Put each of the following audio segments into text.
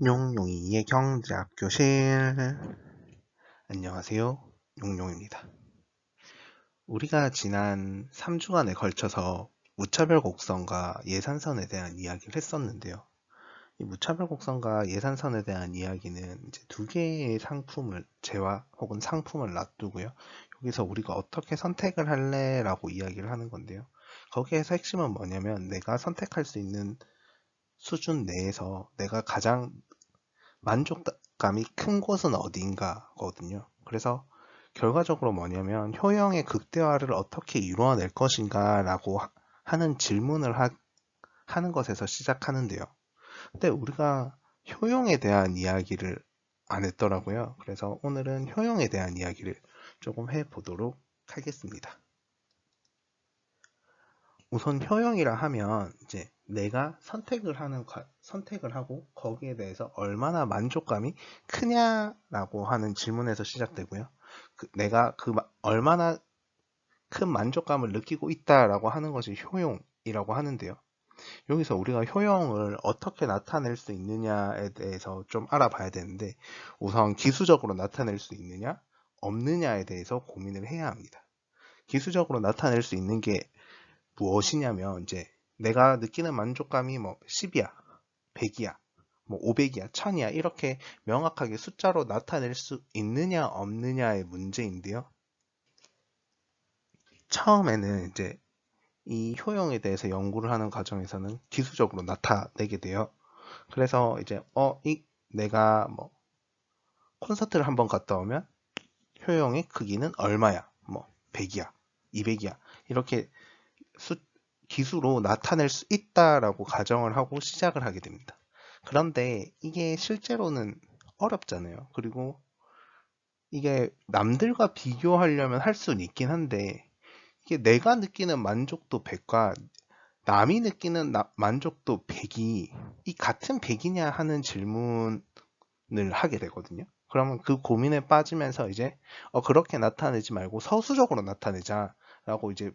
용용이의 경제학 교실. 안녕하세요. 용용입니다. 우리가 지난 3주간에 걸쳐서 무차별 곡선과 예산선에 대한 이야기를 했었는데요. 이 무차별 곡선과 예산선에 대한 이야기는 이제 두 개의 상품을, 재화 혹은 상품을 놔두고요. 여기서 우리가 어떻게 선택을 할래? 라고 이야기를 하는 건데요. 거기에서 핵심은 뭐냐면 내가 선택할 수 있는 수준 내에서 내가 가장 만족감이 큰 곳은 어딘가거든요. 그래서 결과적으로 뭐냐면 효용의 극대화를 어떻게 이루어낼 것인가 라고 하는 질문을 하는 것에서 시작하는데요. 근데 우리가 효용에 대한 이야기를 안 했더라고요. 그래서 오늘은 효용에 대한 이야기를 조금 해보도록 하겠습니다. 우선 효용이라 하면 이제 내가 선택을 하고 거기에 대해서 얼마나 만족감이 크냐라고 하는 질문에서 시작되고요. 내가 얼마나 큰 만족감을 느끼고 있다라고 하는 것이 효용이라고 하는데요. 여기서 우리가 효용을 어떻게 나타낼 수 있느냐에 대해서 좀 알아봐야 되는데, 우선 기수적으로 나타낼 수 있느냐 없느냐에 대해서 고민을 해야 합니다. 기수적으로 나타낼 수 있는 게 무엇이냐면 이제 내가 느끼는 만족감이 뭐 10이야, 100이야, 뭐 500이야, 1000이야 이렇게 명확하게 숫자로 나타낼 수 있느냐 없느냐의 문제인데요. 처음에는 이제 이 효용에 대해서 연구를 하는 과정에서는 기수적으로 나타내게 돼요. 그래서 이제 내가 뭐 콘서트를 한번 갔다 오면 효용의 크기는 얼마야? 뭐 100이야, 200이야 이렇게 기수로 나타낼 수 있다라고 가정을 하고 시작을 하게 됩니다. 그런데 이게 실제로는 어렵잖아요. 그리고 이게 남들과 비교하려면 할 수는 있긴 한데, 이게 내가 느끼는 만족도 100과 남이 느끼는 만족도 100이 이 같은 100이냐 하는 질문을 하게 되거든요. 그러면 그 고민에 빠지면서 이제 그렇게 나타내지 말고 서수적으로 나타내자라고 이제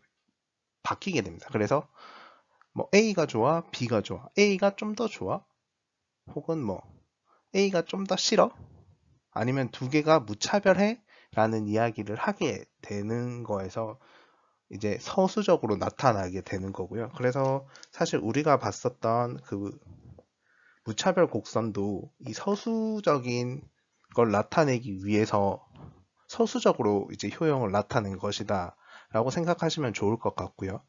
바뀌게 됩니다. 그래서 뭐 A가 좋아, B가 좋아, A가 좀 더 좋아, 혹은 뭐 A가 좀 더 싫어, 아니면 두 개가 무차별해? 라는 이야기를 하게 되는 거에서 이제 서수적으로 나타나게 되는 거고요. 그래서 사실 우리가 봤었던 그 무차별 곡선도 이 서수적인 걸 나타내기 위해서 서수적으로 이제 효용을 나타낸 것이다 라고 생각하시면 좋을 것 같고요.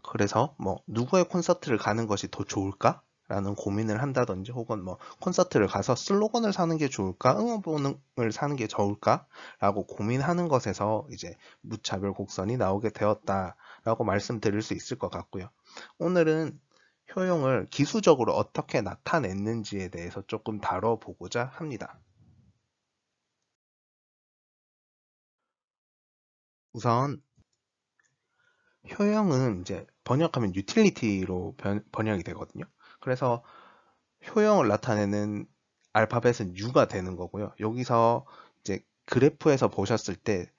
그래서 뭐 누구의 콘서트를 가는 것이 더 좋을까? 라는 고민을 한다든지, 혹은 뭐 콘서트를 가서 슬로건을 사는 게 좋을까? 응원봉을 사는 게 좋을까? 라고 고민하는 것에서 이제 무차별 곡선이 나오게 되었다라고 말씀드릴 수 있을 것 같고요. 오늘은 효용을 기수적으로 어떻게 나타냈는지에 대해서 조금 다뤄보고자 합니다. 우선 효용은 이제 번역하면 유틸리티로 번역이 되거든요. 그래서 효용을 나타내는 알파벳은 U가 되는 거고요. 여기서 이제 그래프에서 보셨을 때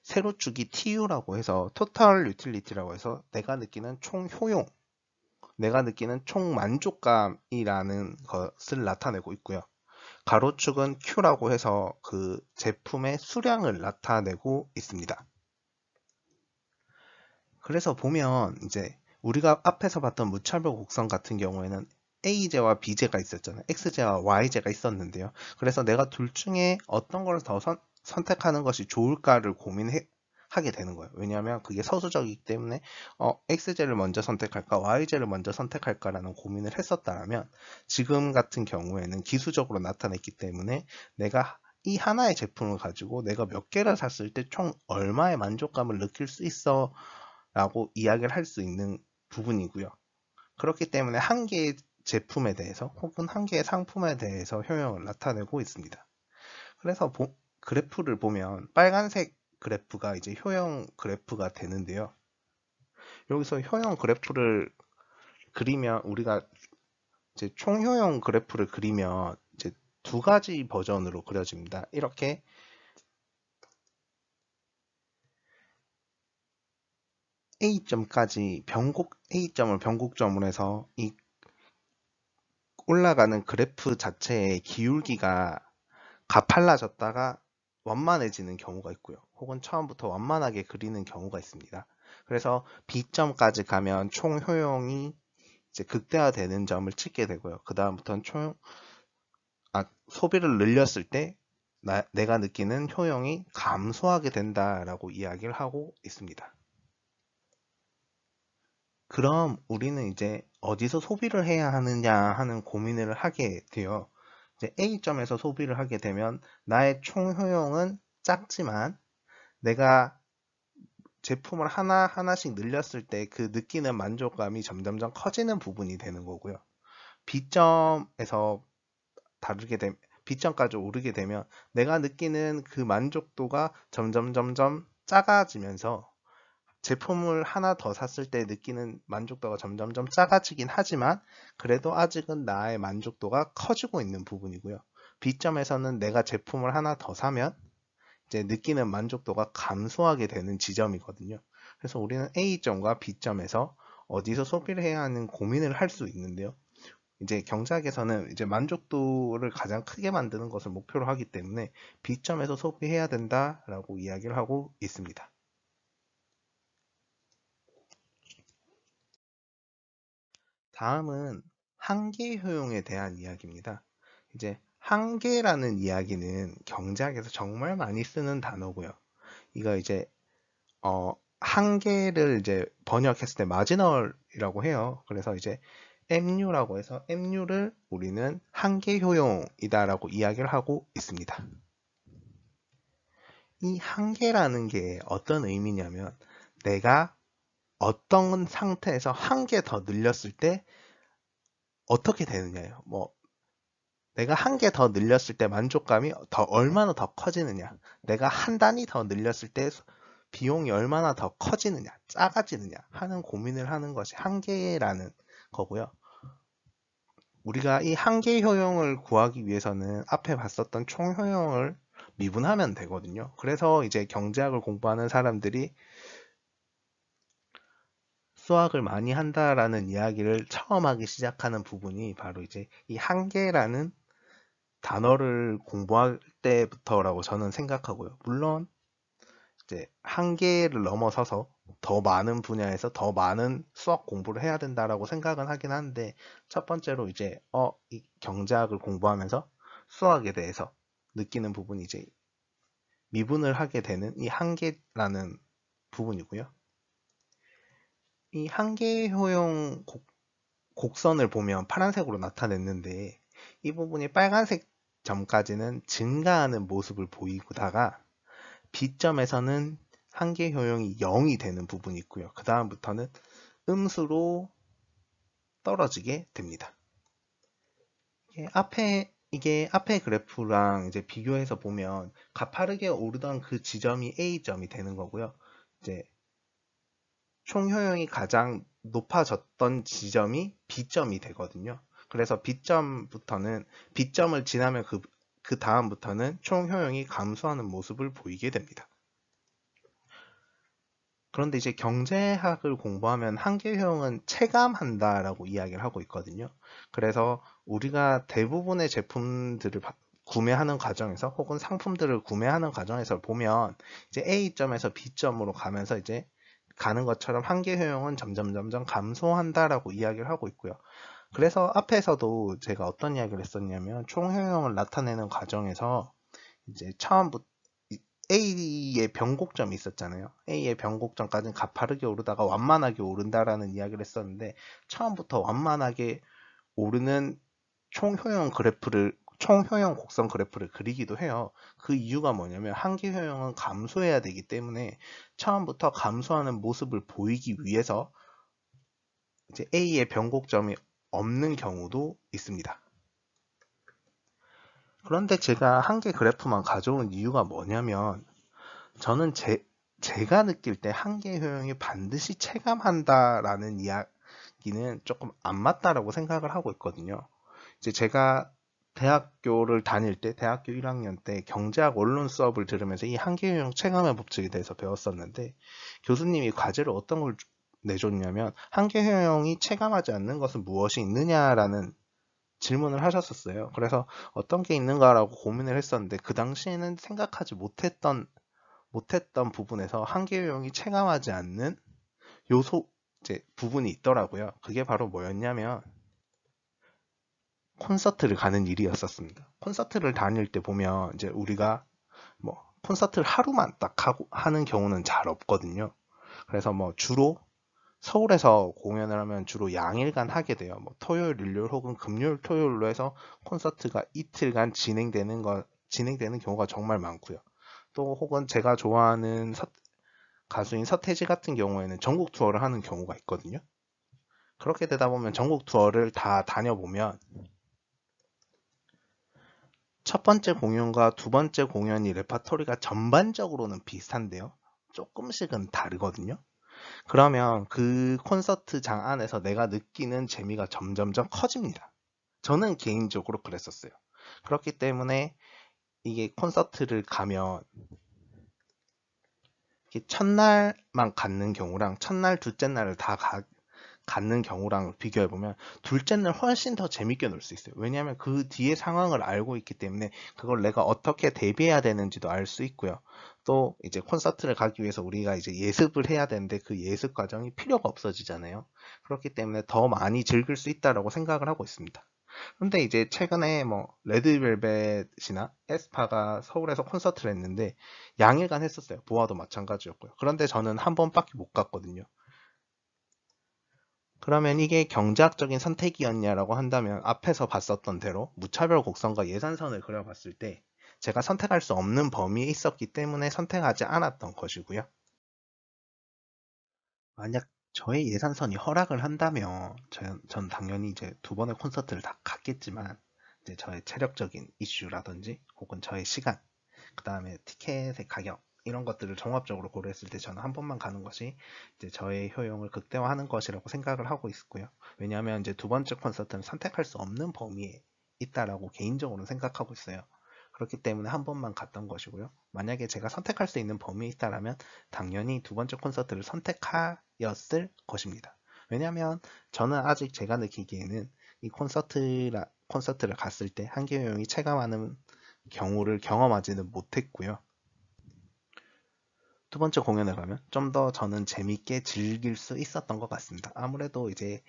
세로축이 TU라고 해서 토탈 유틸리티라고 해서 내가 느끼는 총 효용, 내가 느끼는 총 만족감이라는 것을 나타내고 있고요. 가로축은 Q라고 해서 그 제품의 수량을 나타내고 있습니다. 그래서 보면 이제 우리가 앞에서 봤던 무차별 곡선 같은 경우에는 A제와 B제가 있었잖아요. X제와 Y제가 있었는데요. 그래서 내가 둘 중에 어떤 걸 더 선택하는 것이 좋을까를 하게 되는 거예요. 왜냐하면 그게 서수적이기 때문에 X제를 먼저 선택할까, Y제를 먼저 선택할까라는 고민을 했었다면, 지금 같은 경우에는 기수적으로 나타냈기 때문에 내가 이 하나의 제품을 가지고 내가 몇 개를 샀을 때 총 얼마의 만족감을 느낄 수 있어 라고 이야기를 할 수 있는 부분이고요. 그렇기 때문에 한 개의 제품에 대해서 혹은 한 개의 상품에 대해서 효용을 나타내고 있습니다. 그래서 그래프를 보면 빨간색 그래프가 이제 효용 그래프가 되는데요. 여기서 효용 그래프를 그리면, 우리가 이제 총효용 그래프를 그리면 이제 두 가지 버전으로 그려집니다. 이렇게 A점까지 A점을 변곡점으로 해서 이 올라가는 그래프 자체의 기울기가 가팔라졌다가 완만해지는 경우가 있고요. 혹은 처음부터 완만하게 그리는 경우가 있습니다. 그래서 B점까지 가면 총 효용이 이제 극대화되는 점을 찍게 되고요. 그 다음부터는 소비를 늘렸을 때 내가 느끼는 효용이 감소하게 된다라고 이야기를 하고 있습니다. 그럼 우리는 이제 어디서 소비를 해야 하느냐 하는 고민을 하게 돼요. 이제 A점에서 소비를 하게 되면 나의 총 효용은 작지만 내가 제품을 하나하나씩 늘렸을 때 그 느끼는 만족감이 점점점 커지는 부분이 되는 거고요. B점에서 다르게 되면 B점까지 오르게 되면 내가 느끼는 그 만족도가 점점 작아지면서 제품을 하나 더 샀을 때 느끼는 만족도가 점점점 작아지긴 하지만 그래도 아직은 나의 만족도가 커지고 있는 부분이고요. B점에서는 내가 제품을 하나 더 사면 이제 느끼는 만족도가 감소하게 되는 지점이거든요. 그래서 우리는 A점과 B점에서 어디서 소비를 해야 하는 고민을 할 수 있는데요. 이제 경제학에서는 이제 만족도를 가장 크게 만드는 것을 목표로 하기 때문에 B점에서 소비해야 된다라고 이야기를 하고 있습니다. 다음은 한계 효용에 대한 이야기입니다. 이제 한계라는 이야기는 경제학에서 정말 많이 쓰는 단어고요. 이거 이제 한계를 이제 번역했을 때 마지널이라고 해요. 그래서 이제 MU라고 해서 MU를 우리는 한계 효용이다라고 이야기를 하고 있습니다. 이 한계라는 게 어떤 의미냐면 내가 어떤 상태에서 한 개 더 늘렸을 때 어떻게 되느냐예요. 뭐 내가 한 개 더 늘렸을 때 만족감이 얼마나 더 커지느냐. 내가 한 단위 더 늘렸을 때 비용이 얼마나 더 커지느냐, 작아지느냐 하는 고민을 하는 것이 한계라는 거고요. 우리가 이 한계 효용을 구하기 위해서는 앞에 봤었던 총 효용을 미분하면 되거든요. 그래서 이제 경제학을 공부하는 사람들이 수학을 많이 한다라는 이야기를 처음 하기 시작하는 부분이 바로 이제 이 한계라는 단어를 공부할 때부터라고 저는 생각하고요. 물론 이제 한계를 넘어서서 더 많은 분야에서 더 많은 수학 공부를 해야 된다라고 생각은 하긴 하는데 첫 번째로 이제 이 경제학을 공부하면서 수학에 대해서 느끼는 부분이 이제 미분을 하게 되는 이 한계라는 부분이고요. 이 한계 효용 곡선을 보면 파란색으로 나타냈는데 이 부분이 빨간색 점까지는 증가하는 모습을 보이다가 B점에서는 한계 효용이 0이 되는 부분이 있고요. 그 다음부터는 음수로 떨어지게 됩니다. 이게 앞에 그래프랑 이제 비교해서 보면 가파르게 오르던 그 지점이 A점이 되는 거고요. 이제 총 효용이 가장 높아졌던 지점이 B점이 되거든요. 그래서 B점을 지나면 그 다음부터는 총 효용이 감소하는 모습을 보이게 됩니다. 그런데 이제 경제학을 공부하면 한계 효용은 체감한다라고 이야기를 하고 있거든요. 그래서 우리가 대부분의 제품들을 구매하는 과정에서 혹은 상품들을 구매하는 과정에서 보면 이제 A점에서 B점으로 가면서 이제 가는 것처럼 한계 효용은 점점 감소한다라고 이야기를 하고 있고요. 그래서 앞에서도 제가 어떤 이야기를 했었냐면 총 효용을 나타내는 과정에서 이제 처음부터 A의 변곡점이 있었잖아요. A의 변곡점까지는 가파르게 오르다가 완만하게 오른다라는 이야기를 했었는데 처음부터 완만하게 오르는 총효용 곡선 그래프를 그리기도 해요. 그 이유가 뭐냐면 한계 효용은 감소해야 되기 때문에 처음부터 감소하는 모습을 보이기 위해서 이제 A의 변곡점이 없는 경우도 있습니다. 그런데 제가 한계 그래프만 가져온 이유가 뭐냐면 저는 제가 느낄 때 한계 효용이 반드시 체감한다라는 이야기는 조금 안 맞다라고 생각을 하고 있거든요. 이제 제가 대학교를 다닐 때, 대학교 1학년 때 경제학 원론 수업을 들으면서 이 한계 효용 체감의 법칙에 대해서 배웠었는데 교수님이 과제를 어떤 걸 내줬냐면 한계 효용이 체감하지 않는 것은 무엇이 있느냐라는 질문을 하셨었어요. 그래서 어떤 게 있는가라고 고민을 했었는데 그 당시에는 생각하지 못했던 부분에서 한계요용이 체감하지 않는 요소 이제 부분이 있더라고요. 그게 바로 뭐였냐면 콘서트를 가는 일이었었습니다. 콘서트를 다닐 때 보면 이제 우리가 뭐 콘서트를 하루만 딱 하는 경우는 잘 없거든요. 그래서 뭐 주로 서울에서 공연을 하면 주로 양일간 하게 돼요. 뭐 토요일, 일요일 혹은 금요일, 토요일로 해서 콘서트가 이틀간 진행되는 경우가 정말 많고요. 또 혹은 제가 좋아하는 가수인 서태지 같은 경우에는 전국 투어를 하는 경우가 있거든요. 그렇게 되다 보면 전국 투어를 다 다녀보면 첫 번째 공연과 두 번째 공연이 레파토리가 전반적으로는 비슷한데요. 조금씩은 다르거든요. 그러면 그 콘서트장 안에서 내가 느끼는 재미가 점점점 커집니다. 저는 개인적으로 그랬었어요. 그렇기 때문에 이게 콘서트를 가면 첫날만 갖는 경우랑 첫날, 둘째 날을 다 갖는 경우랑 비교해보면 둘째 날 훨씬 더 재밌게 놀 수 있어요. 왜냐하면 그 뒤에 상황을 알고 있기 때문에 그걸 내가 어떻게 대비해야 되는지도 알 수 있고요. 또 이제 콘서트를 가기 위해서 우리가 이제 예습을 해야 되는데 그 예습 과정이 필요가 없어지잖아요. 그렇기 때문에 더 많이 즐길 수 있다라고 생각을 하고 있습니다. 근데 이제 최근에 뭐 레드벨벳이나 에스파가 서울에서 콘서트를 했는데 양일간 했었어요. 보아도 마찬가지였고요. 그런데 저는 한 번밖에 못 갔거든요. 그러면 이게 경제학적인 선택이었냐라고 한다면 앞에서 봤었던 대로 무차별 곡선과 예산선을 그려봤을 때 제가 선택할 수 없는 범위에 있었기 때문에 선택하지 않았던 것이고요. 만약 저의 예산선이 허락을 한다면 전 당연히 이제 두 번의 콘서트를 다 갔겠지만 이제 저의 체력적인 이슈라든지 혹은 저의 시간, 그 다음에 티켓의 가격 이런 것들을 종합적으로 고려했을 때 저는 한 번만 가는 것이 이제 저의 효용을 극대화하는 것이라고 생각을 하고 있고요. 왜냐하면 이제 두 번째 콘서트는 선택할 수 없는 범위에 있다라고 개인적으로는 생각하고 있어요. 그렇기 때문에 한 번만 갔던 것이고요. 만약에 제가 선택할 수 있는 범위에 있다라면 당연히 두 번째 콘서트를 선택하였을 것입니다. 왜냐하면 저는 아직 제가 느끼기에는 이 콘서트를 갔을 때 한계효용이 체감하는 경우를 경험하지는 못했고요. 두 번째 공연을 가면 좀 더 저는 재밌게 즐길 수 있었던 것 같습니다. 아무래도 이제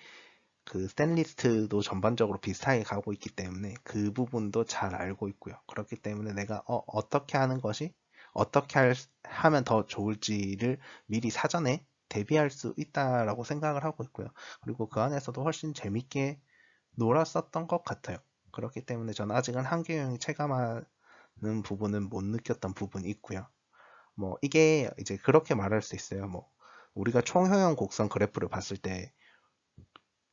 그 샌리스트도 전반적으로 비슷하게 가고 있기 때문에 그 부분도 잘 알고 있고요. 그렇기 때문에 내가 어떻게 하는 것이 하면 더 좋을지를 미리 사전에 대비할 수 있다라고 생각을 하고 있고요. 그리고 그 안에서도 훨씬 재밌게 놀았었던 것 같아요. 그렇기 때문에 저는 아직은 한계용이 체감하는 부분은 못 느꼈던 부분이 있고요. 뭐 이게 이제 그렇게 말할 수 있어요. 뭐 우리가 총효용 곡선 그래프를 봤을 때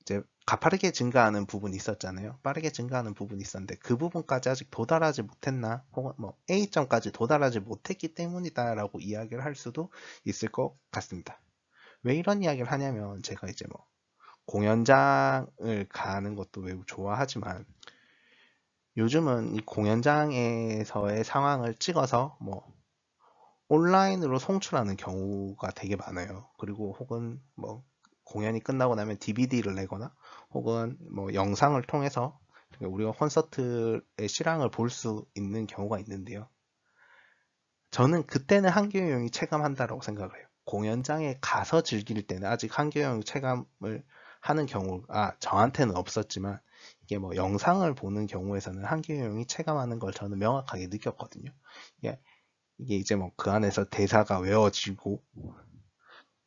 이제 가파르게 증가하는 부분이 있었잖아요. 빠르게 증가하는 부분이 있었는데 그 부분까지 아직 도달하지 못했나 혹은 뭐 A점까지 도달하지 못했기 때문이다라고 이야기를 할 수도 있을 것 같습니다. 왜 이런 이야기를 하냐면 제가 이제 뭐 공연장을 가는 것도 매우 좋아하지만 요즘은 이 공연장에서의 상황을 찍어서 뭐 온라인으로 송출하는 경우가 되게 많아요. 그리고 혹은 뭐 공연이 끝나고 나면 DVD를 내거나 혹은 뭐 영상을 통해서 우리가 콘서트의 실황을 볼 수 있는 경우가 있는데요. 저는 그때는 한계용이 체감한다라고 생각을 해요. 공연장에 가서 즐길 때는 아직 한계용 체감을 하는 경우가 저한테는 없었지만 이게 뭐 영상을 보는 경우에서는 한계용이 체감하는 걸 저는 명확하게 느꼈거든요. 이게 이제 뭐 그 안에서 대사가 외워지고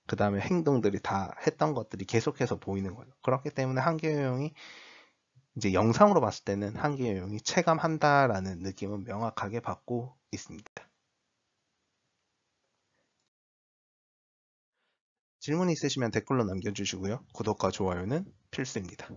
그 다음에 행동들이 다 했던 것들이 계속해서 보이는 거죠. 그렇기 때문에 한계요용이 이제 영상으로 봤을 때는 한계요용이 체감한다라는 느낌은 명확하게 받고 있습니다. 질문 있으시면 댓글로 남겨주시고요. 구독과 좋아요는 필수입니다.